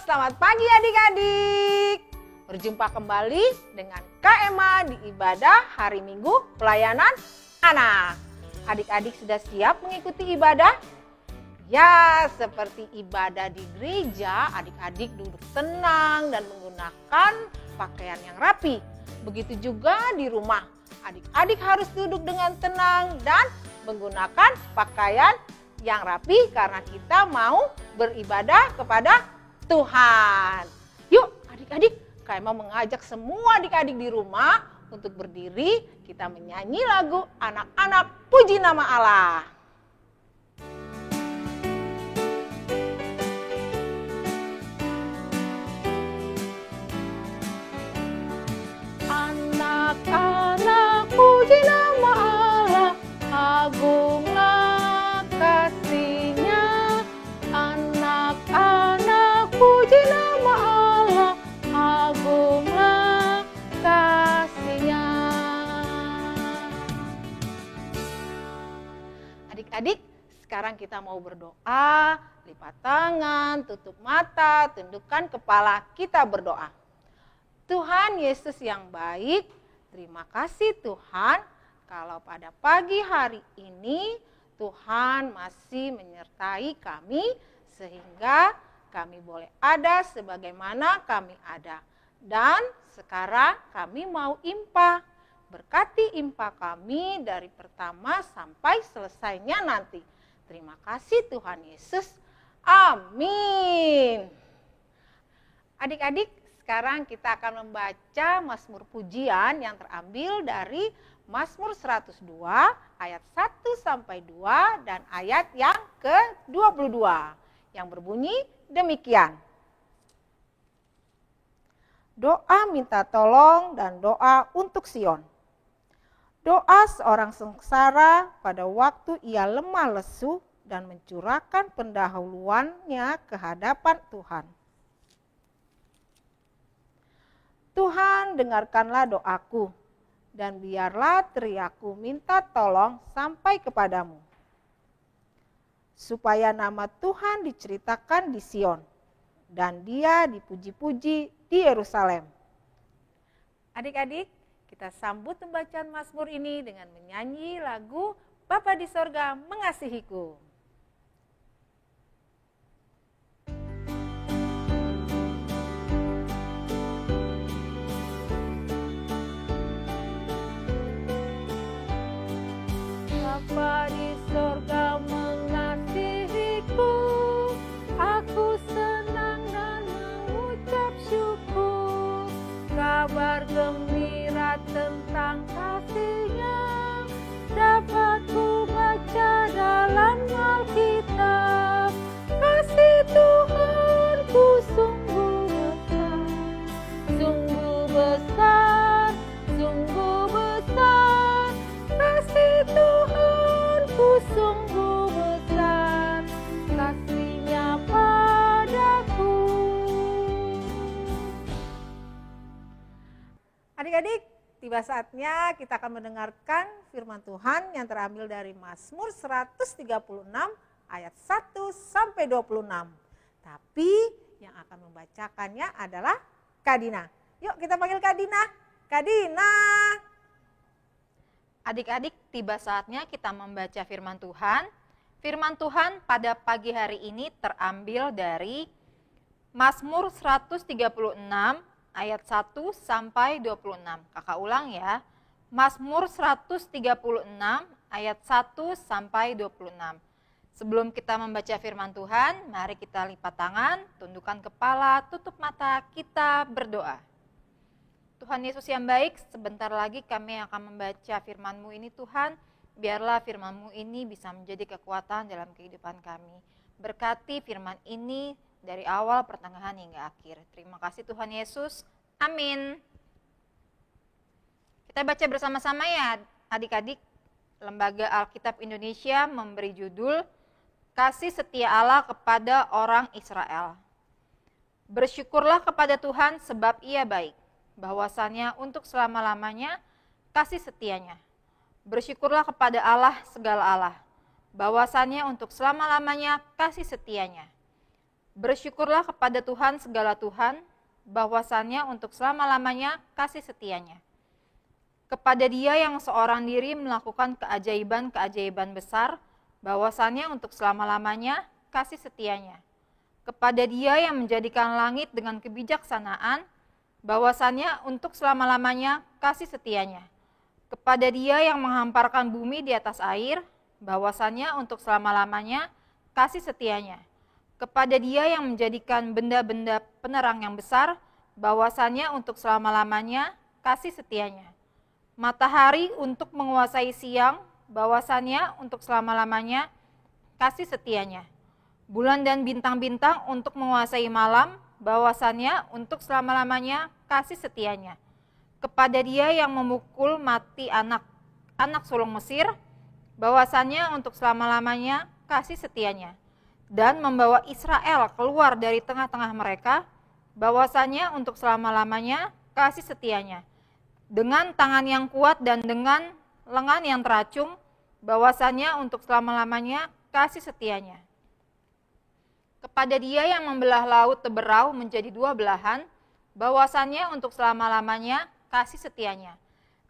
Selamat pagi adik-adik. Berjumpa kembali dengan Kak Emma di ibadah hari Minggu pelayanan anak. Adik-adik sudah siap mengikuti ibadah? Ya, seperti ibadah di gereja, adik-adik duduk tenang dan menggunakan pakaian yang rapi. Begitu juga di rumah, adik-adik harus duduk dengan tenang dan menggunakan pakaian yang rapi karena kita mau beribadah kepada Tuhan. Yuk adik-adik, Kak Emma mengajak semua adik-adik di rumah untuk berdiri, kita menyanyi lagu Anak-anak Puji Nama Allah. Anak-anak puji nama Allah, agunglah kasih-Nya. Anak-anak puji nama Allah, agunglah kasih-Nya. Adik-adik, sekarang kita mau berdoa, lipat tangan, tutup mata, tundukkan kepala, kita berdoa. Tuhan Yesus yang baik, terima kasih Tuhan kalau pada pagi hari ini Tuhan masih menyertai kami sehingga kami boleh ada sebagaimana kami ada. Dan sekarang kami mau impa. Berkati impa kami dari pertama sampai selesainya nanti. Terima kasih Tuhan Yesus. Amin. Adik-adik, sekarang kita akan membaca Mazmur Pujian yang terambil dari Mazmur 102 ayat 1-2 dan ayat yang ke-22 yang berbunyi demikian. Doa minta tolong dan doa untuk Sion. Doa seorang sengsara pada waktu ia lemah lesu dan mencurahkan pendahuluannya ke hadapan Tuhan. Tuhan, dengarkanlah doaku, dan biarlah teriakku minta tolong sampai kepadamu. Supaya nama Tuhan diceritakan di Sion, dan dia dipuji-puji di Yerusalem. Adik-adik, kita sambut pembacaan Mazmur ini dengan menyanyi lagu Bapa di Sorga Mengasihiku. Bapa di sorga mengasihiku, aku senang dan mengucap syukur. Kabar gembira tentang kasih-Nya dapat ku baca dalam Alkitab. Kasih Tuhanku sungguh besar, sungguh besar, sungguh besar. Kasih Tuhanku sungguh besar, kasih-Nya padaku. Adik-adik, tiba saatnya kita akan mendengarkan firman Tuhan yang terambil dari Mazmur 136 ayat 1-26. Tapi yang akan membacakannya adalah Kak Dina. Yuk kita panggil Kak Dina. Kak Dina. Adik-adik, tiba saatnya kita membaca firman Tuhan. Firman Tuhan pada pagi hari ini terambil dari Mazmur 136 ayat 1-26. Kakak ulang ya. Mazmur 136 ayat 1-26. Sebelum kita membaca firman Tuhan, mari kita lipat tangan, tundukkan kepala, tutup mata, kita berdoa. Tuhan Yesus yang baik, sebentar lagi kami akan membaca firman-Mu ini Tuhan. Biarlah firman-Mu ini bisa menjadi kekuatan dalam kehidupan kami. Berkati firman ini dari awal, pertengahan hingga akhir. Terima kasih Tuhan Yesus. Amin. Kita baca bersama-sama ya adik-adik. Lembaga Alkitab Indonesia memberi judul Kasih Setia Allah kepada Orang Israel. Bersyukurlah kepada Tuhan sebab Ia baik. Bahwasannya untuk selama-lamanya kasih setianya. Bersyukurlah kepada Allah segala Allah, bahwasannya untuk selama-lamanya kasih setianya. Bersyukurlah kepada Tuhan segala Tuhan, bahwasannya untuk selama-lamanya kasih setianya. Kepada Dia yang seorang diri melakukan keajaiban-keajaiban besar, bahwasannya untuk selama-lamanya kasih setianya. Kepada Dia yang menjadikan langit dengan kebijaksanaan, bahwasannya untuk selama-lamanya kasih setianya. Kepada Dia yang menghamparkan bumi di atas air, bahwasannya untuk selama-lamanya kasih setianya. Kepada Dia yang menjadikan benda-benda penerang yang besar, bahwasannya untuk selama-lamanya kasih setianya. Matahari untuk menguasai siang, bahwasannya untuk selama-lamanya kasih setianya. Bulan dan bintang-bintang untuk menguasai malam, bahwasannya untuk selama-lamanya kasih setianya. Kepada Dia yang memukul mati anak sulung Mesir, bahwasannya untuk selama-lamanya kasih setianya. Dan membawa Israel keluar dari tengah-tengah mereka, bahwasannya untuk selama-lamanya kasih setianya. Dengan tangan yang kuat dan dengan lengan yang teracung, bahwasannya untuk selama-lamanya kasih setianya. Kepada Dia yang membelah laut Teberau menjadi dua belahan, bahwasannya untuk selama-lamanya kasih setianya.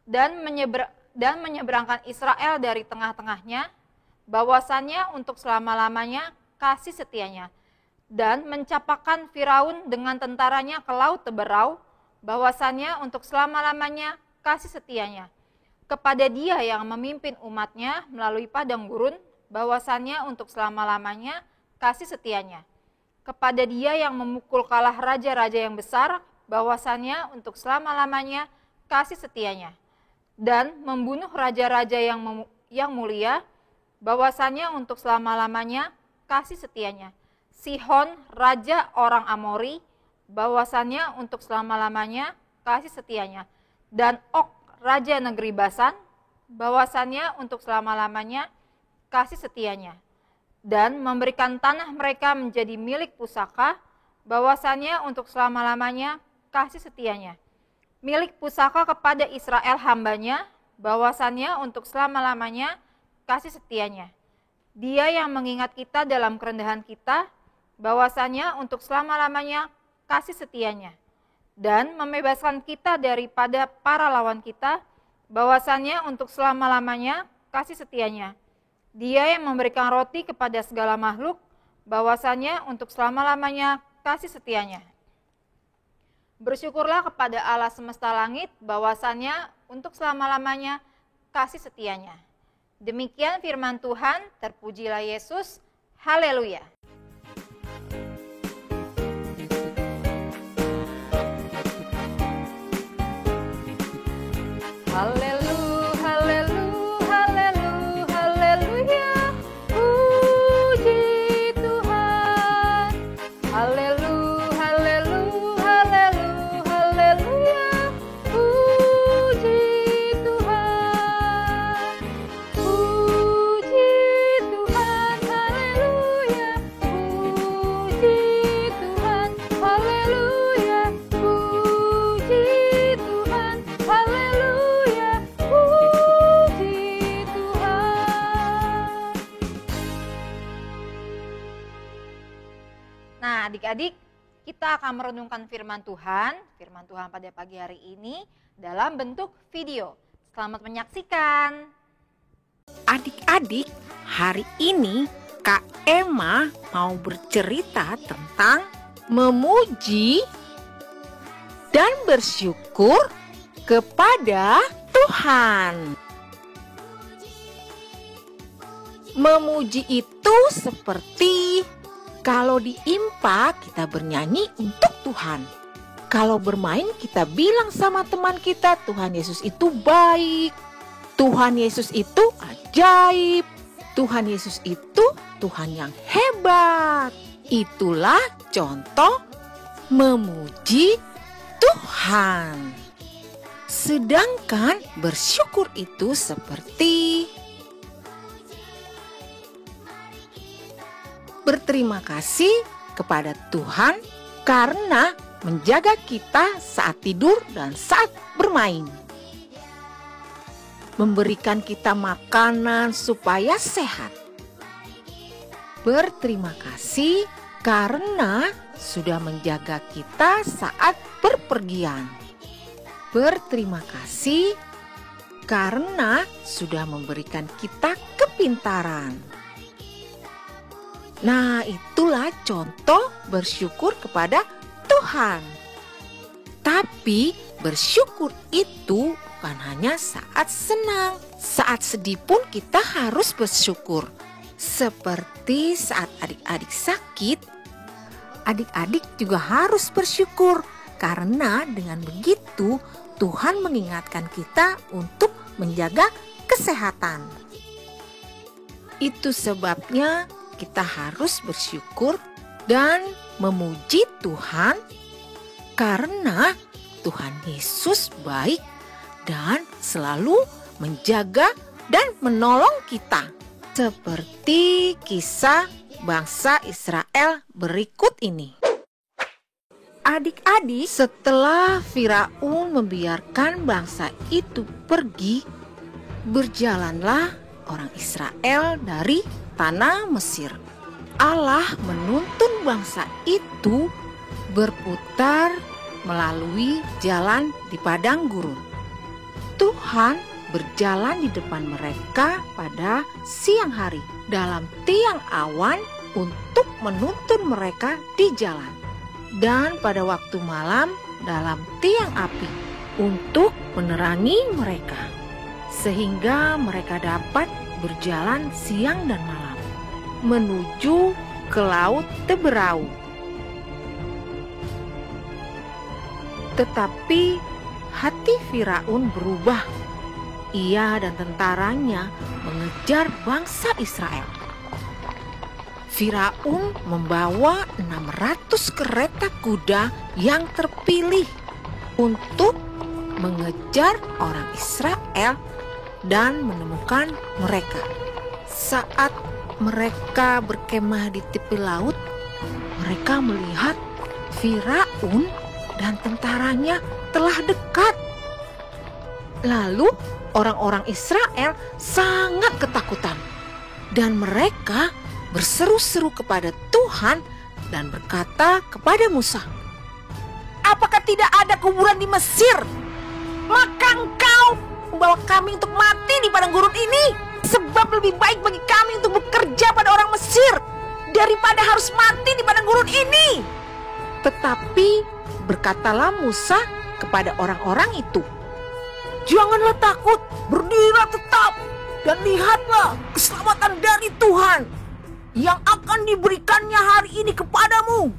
Dan menyeberangkan Israel dari tengah-tengahnya, bahwasannya untuk selama-lamanya kasih setianya, dan mencapakan Firaun dengan tentaranya ke laut Teberau, bahwasannya untuk selama-lamanya kasih setianya. Kepada Dia yang memimpin umatnya melalui padang gurun, bahwasannya untuk selama-lamanya kasih setianya. Kepada Dia yang memukul kalah raja-raja yang besar, bahwasannya untuk selama-lamanya kasih setianya. Dan membunuh raja-raja yang mulia, bahwasannya untuk selama-lamanya kasih setianya. Sihon, raja orang Amori, bahwasannya untuk selama-lamanya kasih setianya. Dan Og, raja negeri Basan, bahwasannya untuk selama-lamanya kasih setianya. Dan memberikan tanah mereka menjadi milik pusaka, bahwasannya untuk selama-lamanya kasih setianya. Milik pusaka kepada Israel hambanya, bahwasannya untuk selama-lamanya kasih setianya. Dia yang mengingat kita dalam kerendahan kita, bahwasannya untuk selama-lamanya kasih setianya. Dan membebaskan kita daripada para lawan kita, bahwasannya untuk selama-lamanya kasih setianya. Dia yang memberikan roti kepada segala makhluk, bahwasannya untuk selama-lamanya kasih setianya. Bersyukurlah kepada Allah semesta langit, bahwasannya untuk selama-lamanya kasih setianya. Demikian firman Tuhan, terpujilah Yesus, haleluya. Haleluya, haleluya, haleluya, haleluya, puji Tuhan. Haleluya, haleluya, haleluya, haleluya, puji Tuhan. Puji Tuhan, haleluya, puji Tuhan, haleluya, puji Tuhan, haleluya, puji Tuhan. Nah, adik-adik, kita akan merenungkan firman Tuhan pada pagi hari ini dalam bentuk video. Selamat menyaksikan. Adik-adik, hari ini Kak Emma mau bercerita tentang memuji dan bersyukur kepada Tuhan. Memuji itu seperti kalau di IMPA kita bernyanyi untuk Tuhan. Kalau bermain kita bilang sama teman kita, Tuhan Yesus itu baik. Tuhan Yesus itu ajaib. Tuhan Yesus itu Tuhan yang hebat. Itulah contoh memuji Tuhan. Sedangkan bersyukur itu seperti berterima kasih kepada Tuhan karena menjaga kita saat tidur dan saat bermain. Memberikan kita makanan supaya sehat. Berterima kasih karena sudah menjaga kita saat berpergian. Berterima kasih karena sudah memberikan kita kepintaran. Nah, itulah contoh bersyukur kepada Tuhan. Tapi bersyukur itu bukan hanya saat senang. Saat sedih pun kita harus bersyukur. Seperti saat adik-adik sakit, adik-adik juga harus bersyukur. Karena dengan begitu Tuhan mengingatkan kita untuk menjaga kesehatan. Itu sebabnya kita harus bersyukur dan memuji Tuhan karena Tuhan Yesus baik dan selalu menjaga dan menolong kita. Seperti kisah bangsa Israel berikut ini. Adik-adik, setelah Firaun membiarkan bangsa itu pergi, berjalanlah orang Israel dari tanah Mesir. Allah menuntun bangsa itu berputar melalui jalan di padang gurun. Tuhan berjalan di depan mereka pada siang hari dalam tiang awan untuk menuntun mereka di jalan, dan pada waktu malam dalam tiang api untuk menerangi mereka, sehingga mereka dapat berjalan siang dan malam menuju ke laut Teberau. Tetapi hati Firaun berubah. Ia dan tentaranya mengejar bangsa Israel. Firaun membawa 600 kereta kuda yang terpilih untuk mengejar orang Israel dan menemukan mereka. Saat mereka berkemah di tepi laut, mereka melihat Firaun dan tentaranya telah dekat. Lalu orang-orang Israel sangat ketakutan dan mereka berseru-seru kepada Tuhan dan berkata kepada Musa, "Apakah tidak ada kuburan di Mesir? Maka engkau membawa kami untuk mati di padang gurun ini. Sebab lebih baik bagi kami untuk bekerja pada orang Mesir daripada harus mati di padang gurun ini." Tetapi berkatalah Musa kepada orang-orang itu, "Janganlah takut, berdirilah tetap, dan lihatlah keselamatan dari Tuhan yang akan diberikannya hari ini kepadamu.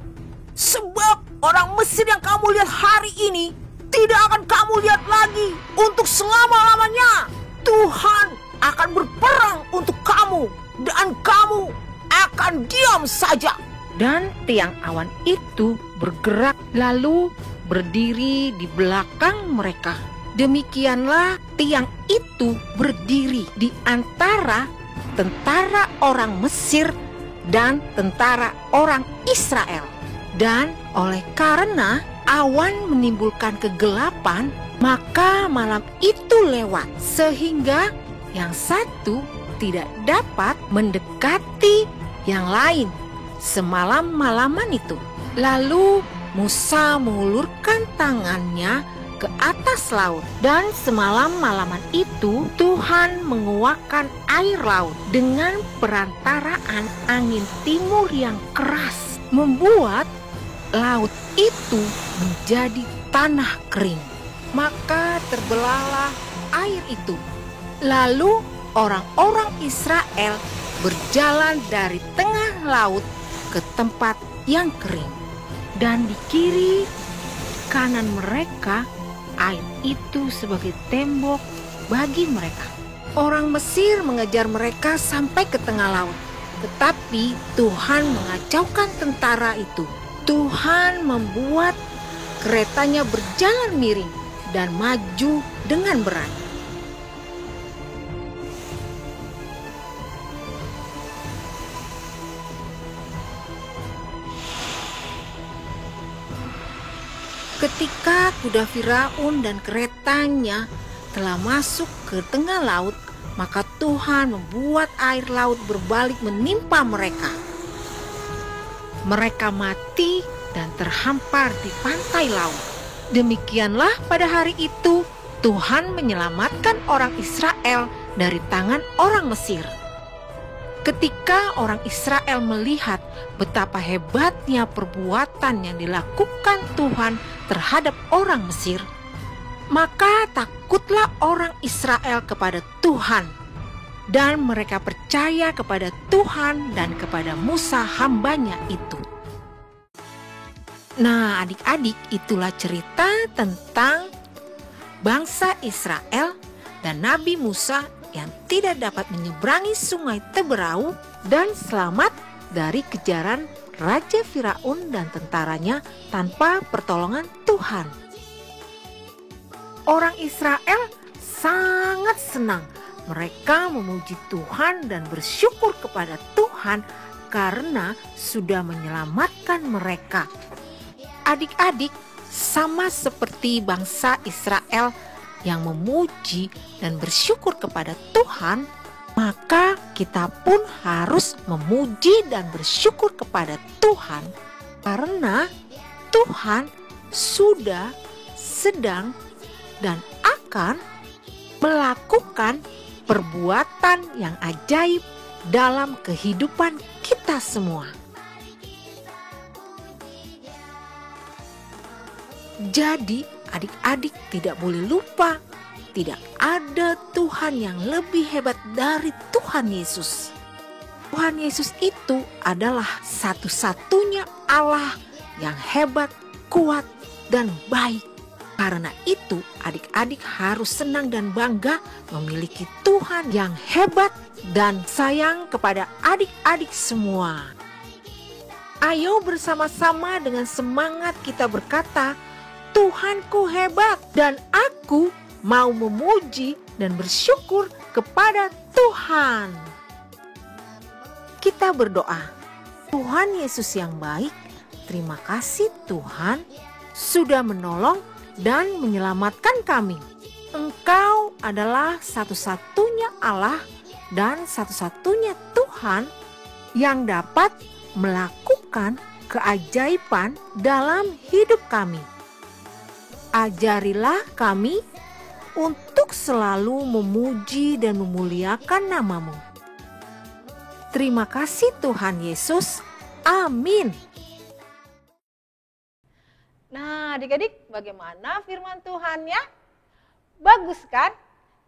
Sebab orang Mesir yang kamu lihat hari ini tidak akan kamu lihat lagi untuk selama-lamanya. Tuhan akan berperang untuk kamu dan kamu akan diam saja." Dan tiang awan itu bergerak lalu berdiri di belakang mereka. Demikianlah tiang itu berdiri di antara tentara orang Mesir dan tentara orang Israel. Dan oleh karena awan menimbulkan kegelapan, maka malam itu lewat sehingga yang satu tidak dapat mendekati yang lain semalam-malaman itu. Lalu Musa mengulurkan tangannya ke atas laut, dan semalam-malaman itu Tuhan menguakkan air laut dengan perantaraan angin timur yang keras, membuat laut itu menjadi tanah kering. Maka terbelahlah air itu. Lalu orang-orang Israel berjalan dari tengah laut ke tempat yang kering, dan di kiri kanan mereka air itu sebagai tembok bagi mereka. Orang Mesir mengejar mereka sampai ke tengah laut, tetapi Tuhan mengacaukan tentara itu. Tuhan membuat keretanya berjalan miring dan maju dengan berat. Ketika kuda Firaun dan keretanya telah masuk ke tengah laut, maka Tuhan membuat air laut berbalik menimpa mereka. mereka mati dan terhampar di pantai laut. Demikianlah pada hari itu Tuhan menyelamatkan orang Israel dari tangan orang Mesir. Ketika orang Israel melihat betapa hebatnya perbuatan yang dilakukan Tuhan terhadap orang Mesir, maka takutlah orang Israel kepada Tuhan, dan mereka percaya kepada Tuhan dan kepada Musa hambanya itu. Nah, adik-adik, itulah cerita tentang bangsa Israel dan Nabi Musa yang tidak dapat menyeberangi sungai Teberau dan selamat dari kejaran Raja Firaun dan tentaranya tanpa pertolongan Tuhan. Orang Israel sangat senang. Mereka memuji Tuhan dan bersyukur kepada Tuhan karena sudah menyelamatkan mereka. Adik-adik, sama seperti bangsa Israel yang memuji dan bersyukur kepada Tuhan, maka kita pun harus memuji dan bersyukur kepada Tuhan karena Tuhan sudah, sedang, dan akan melakukan perbuatan yang ajaib dalam kehidupan kita semua. Jadi, adik-adik tidak boleh lupa, tidak ada Tuhan yang lebih hebat dari Tuhan Yesus. Tuhan Yesus itu adalah satu-satunya Allah yang hebat, kuat, dan baik. Karena itu, adik-adik harus senang dan bangga memiliki Tuhan yang hebat dan sayang kepada adik-adik semua. Ayo bersama-sama dengan semangat kita berkata, Tuhanku hebat dan aku mau memuji dan bersyukur kepada Tuhan. Kita berdoa. Tuhan Yesus yang baik, terima kasih Tuhan sudah menolong dan menyelamatkan kami. Engkau adalah satu-satunya Allah dan satu-satunya Tuhan yang dapat melakukan keajaiban dalam hidup kami. Ajarilah kami untuk selalu memuji dan memuliakan nama-Mu. Terima kasih Tuhan Yesus. Amin. Nah, adik-adik, bagaimana firman Tuhan ya? Bagus kan?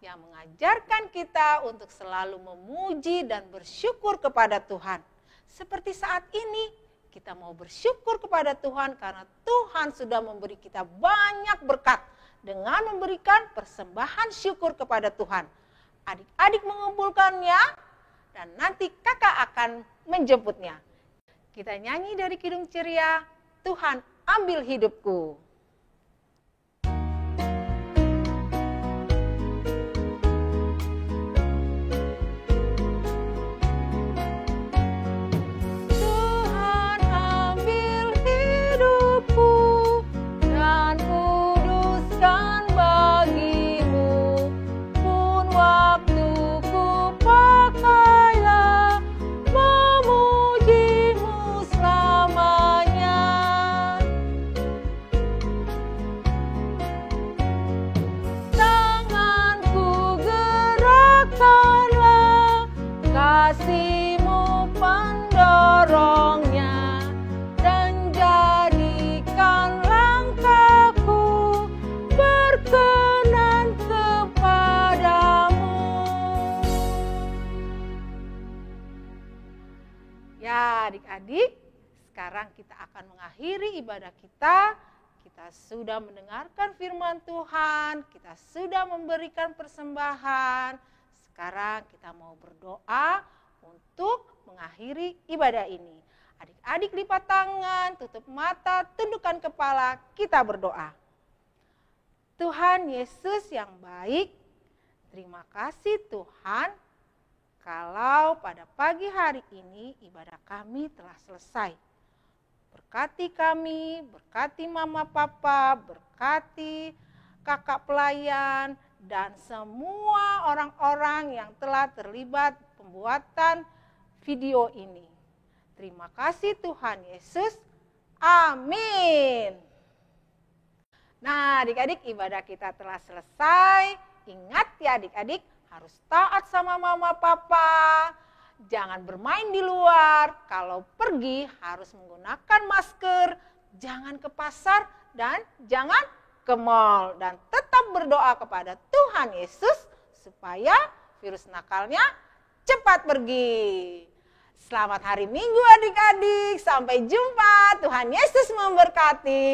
Yang mengajarkan kita untuk selalu memuji dan bersyukur kepada Tuhan. Seperti saat ini, kita mau bersyukur kepada Tuhan karena Tuhan sudah memberi kita banyak berkat dengan memberikan persembahan syukur kepada Tuhan. Adik-adik mengumpulkannya dan nanti kakak akan menjemputnya. Kita nyanyi dari Kidung Ceria, Tuhan ambil hidupku. Tuhan ambil hidupku dan kuduskan bagimu, pun waktuku pakailah memujimu selamanya. Tanganku gerakkanlah, kasih-Mu pendorongnya, dan jadikan langkahku berkenan kepadamu. Ya adik-adik, sekarang kita akan mengakhiri ibadah kita. Kita sudah mendengarkan firman Tuhan, kita sudah memberikan persembahan. Sekarang kita mau berdoa untuk mengakhiri ibadah ini. Adik-adik lipat tangan, tutup mata, tundukkan kepala, kita berdoa. Tuhan Yesus yang baik, terima kasih Tuhan kalau pada pagi hari ini ibadah kami telah selesai. Berkati kami, berkati mama papa, berkati kakak pelayan, dan semua orang-orang yang telah terlibat pembuatan video ini. Terima kasih Tuhan Yesus. Amin. Nah, adik-adik, ibadah kita telah selesai. Ingat ya adik-adik, harus taat sama mama papa. Jangan bermain di luar. Kalau pergi harus menggunakan masker. Jangan ke pasar dan jangan ke mall. Dan tetap berdoa kepada Tuhan Yesus supaya virus nakalnya cepat pergi. Selamat hari Minggu adik-adik. Sampai jumpa. Tuhan Yesus memberkati.